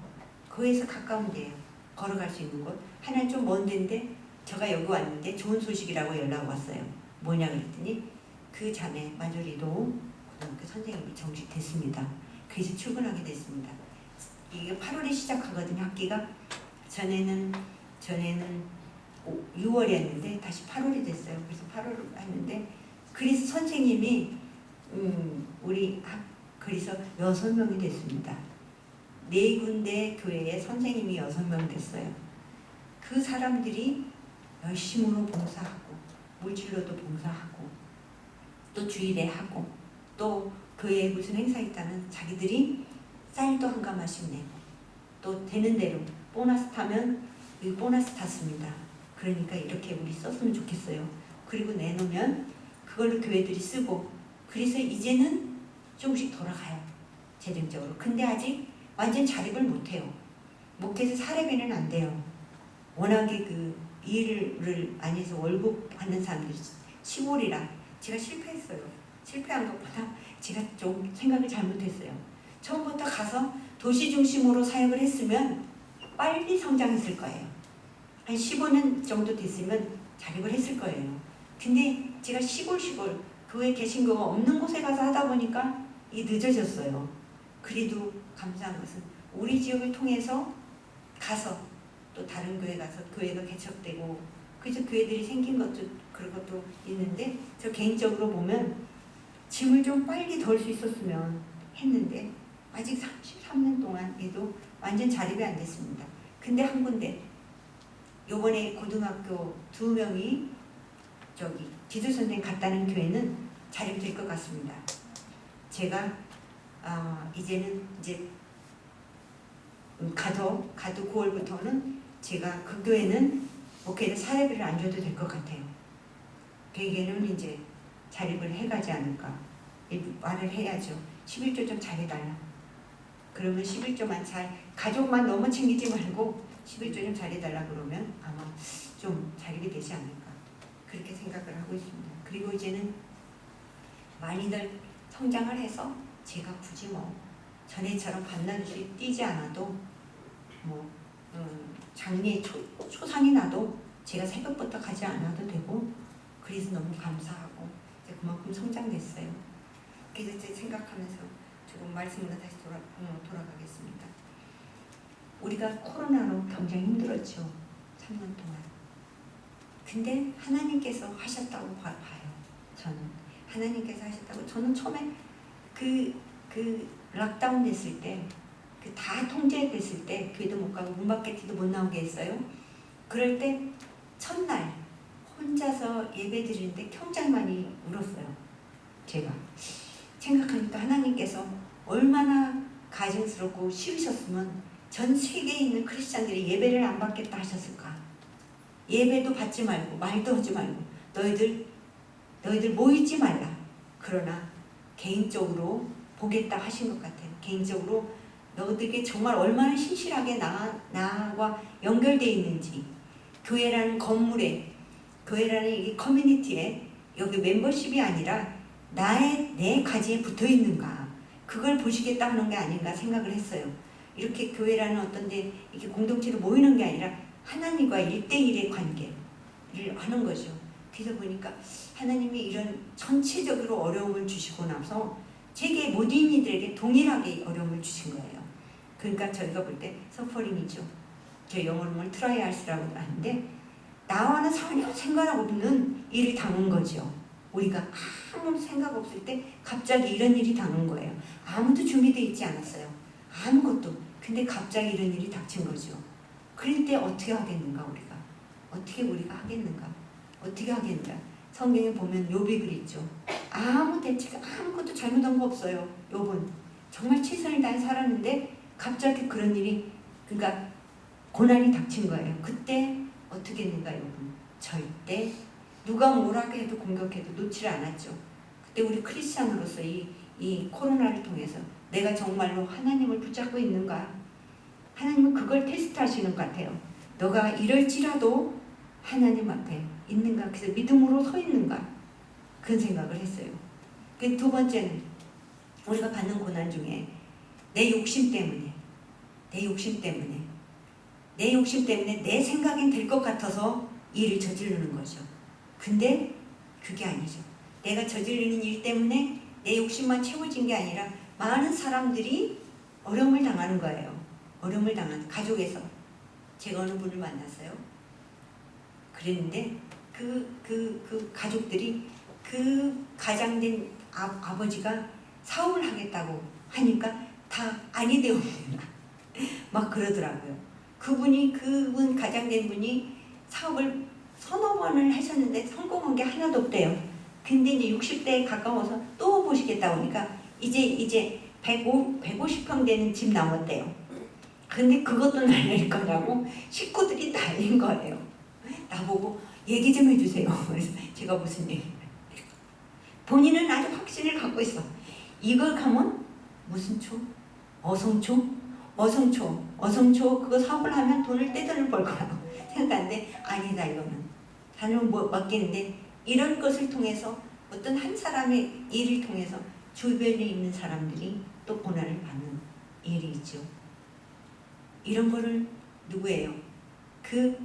Speaker 3: 거기서 가까운 데요. 걸어갈 수 있는 곳. 하나는 좀 먼 데인데 제가 여기 왔는데 좋은 소식이라고 연락 왔어요. 뭐냐 그랬더니 그 자매 마조리도 고등학교 선생님이 정식됐습니다. 그래서 출근하게 됐습니다. 이게 8월에 시작하거든요. 학기가. 전에는 6월이었는데 다시 8월이 됐어요. 그래서 8월을 했는데 그래서 선생님이 그래서 6명이 됐습니다. 4군데 교회에 선생님이 6명 됐어요. 그 사람들이 열심으로 봉사하고 물질로도 봉사하고 또 주일에 하고 또 교회에 무슨 행사 있다면 자기들이 쌀도 한 가마씩 내고 또 되는 대로 보너스 타면 이 보너스 탔습니다. 그러니까 이렇게 우리 썼으면 좋겠어요. 그리고 내놓으면 그걸로 교회들이 쓰고 그래서 이제는 조금씩 돌아가요. 재정적으로. 근데 아직 완전 자립을 못해요. 목회에서 사례비는 안 돼요. 워낙에 그 일을 안 해서 월급 받는 사람들이 시골이라 제가 실패했어요. 실패한 것보다 제가 좀 생각을 잘못했어요. 처음부터 가서 도시 중심으로 사역을 했으면 빨리 성장했을 거예요. 한 15년 정도 됐으면 자립을 했을 거예요. 근데 제가 시골 교회 개신교가 없는 곳에 가서 하다 보니까 이게 늦어졌어요. 그래도 감사한 것은 우리 지역을 통해서 가서 또 다른 교회 가서 교회가 개척되고 그래서 교회들이 생긴 것도 그런 것도 있는데 저 개인적으로 보면 짐을 좀 빨리 덜 수 있었으면 했는데 아직 33년 동안 해도 완전 자립이 안 됐습니다. 근데 한 군데 요번에 고등학교 2명이 저기 지도선생 갔다는 교회는 자립될 것 같습니다. 제가 이제는 이제 가도 9월부터는 제가 그 교회는 목회에서 사례비를 안 줘도 될 것 같아요. 교회는 이제 자립을 해가지 않을까 말을 해야죠. 11조 좀 잘해달라. 그러면 11조만 가족만 너무 챙기지 말고 11조 좀 잘해달라 그러면 아마 좀 자립이 되지 않을까 그렇게 생각을 하고 있습니다. 그리고 이제는 많이들 성장을 해서 제가 굳이 뭐 전에처럼 밤낮이 뛰지 않아도 뭐 장례 초상이 나도 제가 새벽부터 가지 않아도 되고 그래서 너무 감사하고 이제 그만큼 성장됐어요. 그래서 이제 생각하면서 조금 말씀으로 다시 돌아가겠습니다. 우리가 코로나로 굉장히 힘들었죠. 3년 동안. 근데 하나님께서 하셨다고 봐요. 저는 하나님께서 하셨다고. 저는 처음에 그 락다운 됐을 때 그 다 통제됐을 때 교회도 못 가고 문 밖에도 못 나오게 했어요. 그럴 때 첫날 혼자서 예배 드리는데 굉장히 많이 울었어요. 제가 생각하니까 하나님께서 얼마나 가증스럽고 싫으셨으면 전 세계에 있는 크리스찬들이 예배를 안 받겠다 하셨을까. 예배도 받지 말고 말도 하지 말고 너희들 모이지 말라. 그러나 개인적으로 보겠다 하신 것 같아요. 개인적으로 너희들에게 정말 얼마나 신실하게 나와 연결되어 있는지 교회라는 건물에 교회라는 이 커뮤니티에 여기 멤버십이 아니라 내 가지에 붙어 있는가 그걸 보시겠다 하는 게 아닌가 생각을 했어요. 이렇게 교회라는 어떤 데 이렇게 공동체로 모이는 게 아니라 하나님과 1대1의 관계를 하는 거죠. 그래서 보니까 하나님이 이런 전체적으로 어려움을 주시고 나서 세계 모든 이들에게 동일하게 어려움을 주신 거예요. 그러니까 저희가 볼 때 서퍼링이죠. 저 영어로는 트라이얼스라고 하는데 나와는 전혀 상관없는 일을 당한 거죠. 우리가 아무 생각 없을 때 갑자기 이런 일이 당한 거예요. 아무도 준비되어 있지 않았어요. 아무것도. 근데 갑자기 이런 일이 닥친 거죠. 그럴 때 어떻게 하겠는가 우리가? 어떻게 우리가 하겠는가? 어떻게 하겠는가? 성경에 보면 욥이 그랬죠. 아무 대책 아무것도 잘못한 거 없어요. 욥은 정말 최선을 다해 살았는데 갑자기 그런 일이 그러니까 고난이 닥친 거예요. 그때 어떻게 했는가 욥은 절대 누가 뭐라고 해도 공격해도 놓지를 않았죠. 그때 우리 크리스찬으로서 이 코로나를 통해서 내가 정말로 하나님을 붙잡고 있는가? 하나님은 그걸 테스트하시는 것 같아요. 너가 이럴지라도 하나님 앞에 있는가? 그래서 믿음으로 서 있는가? 그런 생각을 했어요. 그 두 번째는 우리가 받는 고난 중에 내 욕심 때문에 내 생각엔 될 것 같아서 일을 저지르는 거죠. 근데 그게 아니죠. 내가 저지르는 일 때문에 내 욕심만 채워진 게 아니라 많은 사람들이 어려움을 당하는 거예요. 어려움을 당하는 가족에서 제가 어느 분을 만났어요. 그랬는데 그 가족들이 그 가장된 아버지가 사업을 하겠다고 하니까 다 아니 되옵니다. 막 그러더라고요. 그분 가장된 분이 사업을 서너 번을 하셨는데 성공한 게 하나도 없대요. 근데 이제 60대에 가까워서 또 보시겠다 보니까 이제 150평 되는 집 나왔대요. 근데 그것도 날릴 거라고 식구들이 날린 거예요. 나보고 얘기 좀 해주세요. 그래서 제가 무슨 얘기? 본인은 아주 확신을 갖고 있어. 이걸 가면 무슨 초? 어성초? 어성초 그거 사업을 하면 돈을 떼돈을 벌 거라고 생각하는데 아니다 이거는. 다른 뭐 맡기는데 이런 것을 통해서 어떤 한 사람의 일을 통해서 주변에 있는 사람들이 또 고난을 받는 일이 있죠. 이런 거를 누구예요? 그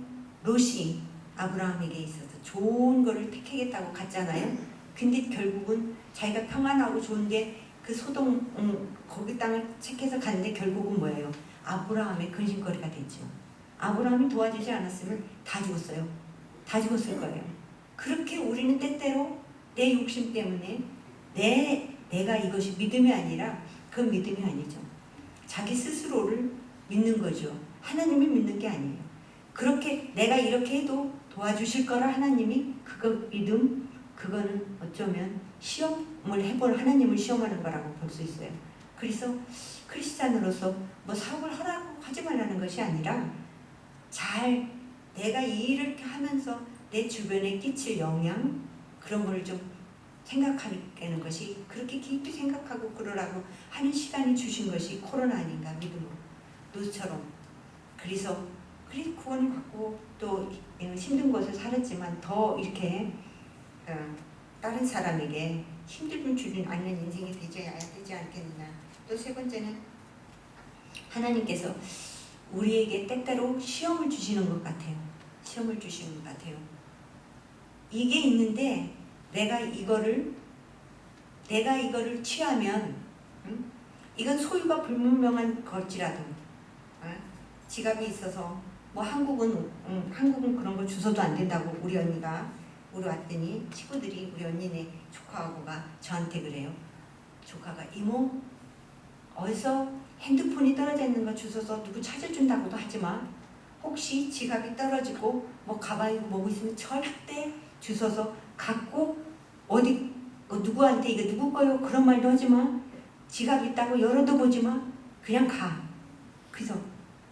Speaker 3: 롯이 아브라함에게 있어서 좋은 거를 택하겠다고 갔잖아요. 근데 결국은 자기가 평안하고 좋은데 그 소돔 거기 땅을 택해서 갔는데 결국은 뭐예요? 아브라함의 근심거리가 됐죠. 아브라함이 도와주지 않았으면 다 죽었어요. 다 죽었을 거예요. 그렇게 우리는 때때로 내 욕심 때문에 내가 이것이 믿음이 아니라 그 믿음이 아니죠. 자기 스스로를 믿는 거죠. 하나님을 믿는 게 아니에요. 그렇게 내가 이렇게 해도 도와주실 거라 하나님이 그거 믿음 그거는 어쩌면 시험을 해볼 하나님을 시험하는 거라고 볼 수 있어요. 그래서 크리스찬으로서 뭐 사업을 하라고 하지 말라는 것이 아니라 잘 내가 이 일을 하면서 내 주변에 끼칠 영향 그런 걸 좀 생각하는 것이 그렇게 깊이 생각하고 그러라고 하는 시간이 주신 것이 코로나 아닌가 믿음으로 노처럼 그래서 구원을 받고 또 힘든 곳을 살았지만 더 이렇게 다른 사람에게 힘듦을 주는 않는 인생이 되지 않겠느냐. 또 세 번째는 하나님께서 우리에게 때때로 시험을 주시는 것 같아요. 시험을 주시는 것 같아요. 이게 있는데 내가 이거를 취하면 이건 소유가 불분명한 걸지라도 지갑이 있어서 뭐 한국은 그런 걸 주워도 안 된다고 우리 왔더니 친구들이 우리 언니네 조카하고가 저한테 그래요. 조카가 이모 어디서 핸드폰이 떨어져 있는 거 주워서 누구 찾아준다고도 하지마. 혹시 지갑이 떨어지고 뭐 가방이고 뭐고 있으면 절대 주워서 갖고 어디 누구한테 이거 누구 거요 그런 말도 하지마. 지갑 있다고 열어도 보지마. 그냥 가. 그래서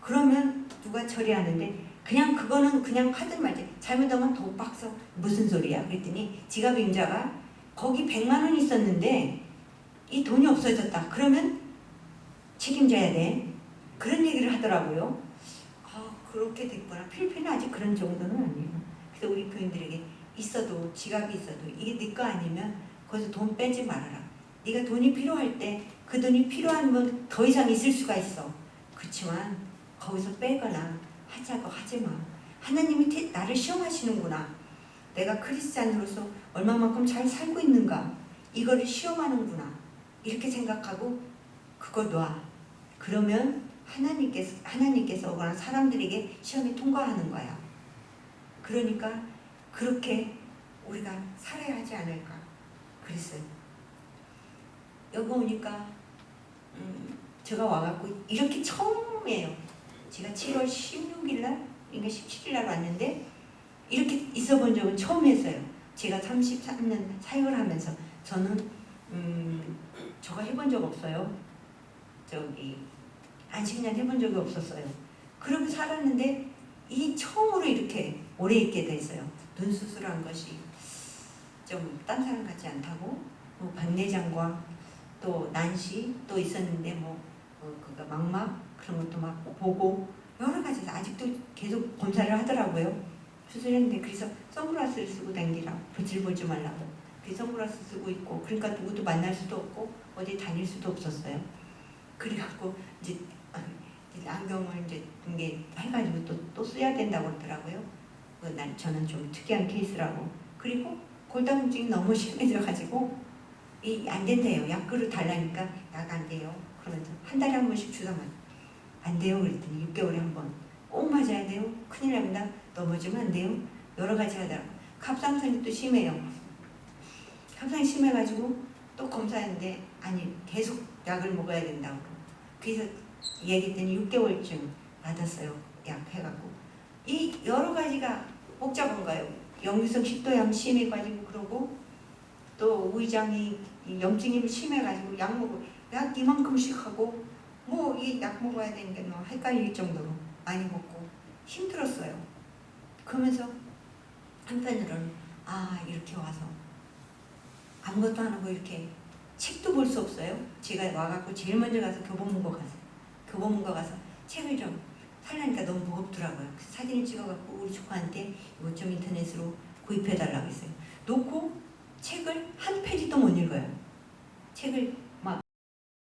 Speaker 3: 그러면 누가 처리하는데 그냥 그거는 그냥 하든 말지 잘못하면 독박서 무슨 소리야 그랬더니 지갑 임자가 거기 100만 원 있었는데 이 돈이 없어졌다 그러면 책임져야 돼 그런 얘기를 하더라고요. 그렇게 됐구나. 필리핀은 아직 그런 정도는 아니에요. 그래서 우리 교인들에게 있어도 지갑이 있어도 이게 네 거 아니면 거기서 돈 빼지 말아라. 네가 돈이 필요할 때 그 돈이 필요하면 더 이상 있을 수가 있어. 그렇지만 거기서 빼거나 하자고 하지마. 하나님이 나를 시험하시는구나. 내가 크리스찬으로서 얼마만큼 잘 살고 있는가. 이거를 시험하는구나. 이렇게 생각하고 그거 놔. 그러면 하나님께서 오거나 사람들에게 시험에 통과하는 거야. 그러니까 그렇게 우리가 살아야 하지 않을까. 그랬어요. 여기 오니까 제가 와갖고 이렇게 처음이에요. 제가 7월 16일날, 그러니까 17일날 왔는데 이렇게 있어본 적은 처음이었어요. 제가 33년 사역을 하면서 저는 저거 해본 적 없어요. 안식년 해본 적이 없었어요. 그렇게 살았는데 이 처음으로 이렇게 오래 있게 됐어요. 눈 수술한 것이 좀 딴 사람 같지 않다고 뭐 박내장과 또 난시 또 있었는데 그거 망막 그런 것도 막 보고 여러 가지 아직도 계속 검사를 하더라고요. 수술했는데 그래서 선글라스를 쓰고 다니라고 빛을 보지 말라고 그래서 선글라스 쓰고 있고 그러니까 누구도 만날 수도 없고 어디 다닐 수도 없었어요. 그래갖고 이제 안경을 이제 이게 해가지고 또 써야 된다고 그러더라고요. 저는 좀 특이한 케이스라고. 그리고 골다공증이 너무 심해져가지고 안 된대요. 약그릇 달라니까 약 안 돼요. 그러면서 한 달에 한 번씩 주사만 안 돼요. 그랬더니 6개월에 한 번 꼭 맞아야 돼요. 큰일 납니다. 넘어지면 안 돼요. 여러 가지 하더라고. 갑상선이 또 심해요. 갑상이 심해가지고 또 검사했는데 아니 계속 약을 먹어야 된다고. 그래서 얘기했더니 6개월쯤 받았어요. 약 해갖고. 이 여러 가지가 복잡한 거예요. 역류성 식도염 심해가지고 그러고 또 위장이 염증이 심해가지고 약 먹고 약 이만큼씩 하고 뭐 이 약 먹어야 되는 게 뭐 헷갈릴 정도로 많이 먹고 힘들었어요. 그러면서 한편으로는 아 이렇게 와서 아무것도 안 하고 이렇게 책도 볼 수 없어요. 제가 와갖고 제일 먼저 가서 교보문고 가서 책을 좀 살라니까 너무 무겁더라고요. 그래서 사진을 찍어갖고 우리 조카한테 이것 좀 인터넷으로 구입해달라고 했어요. 놓고 책을 한 페이지도 못 읽어요. 책을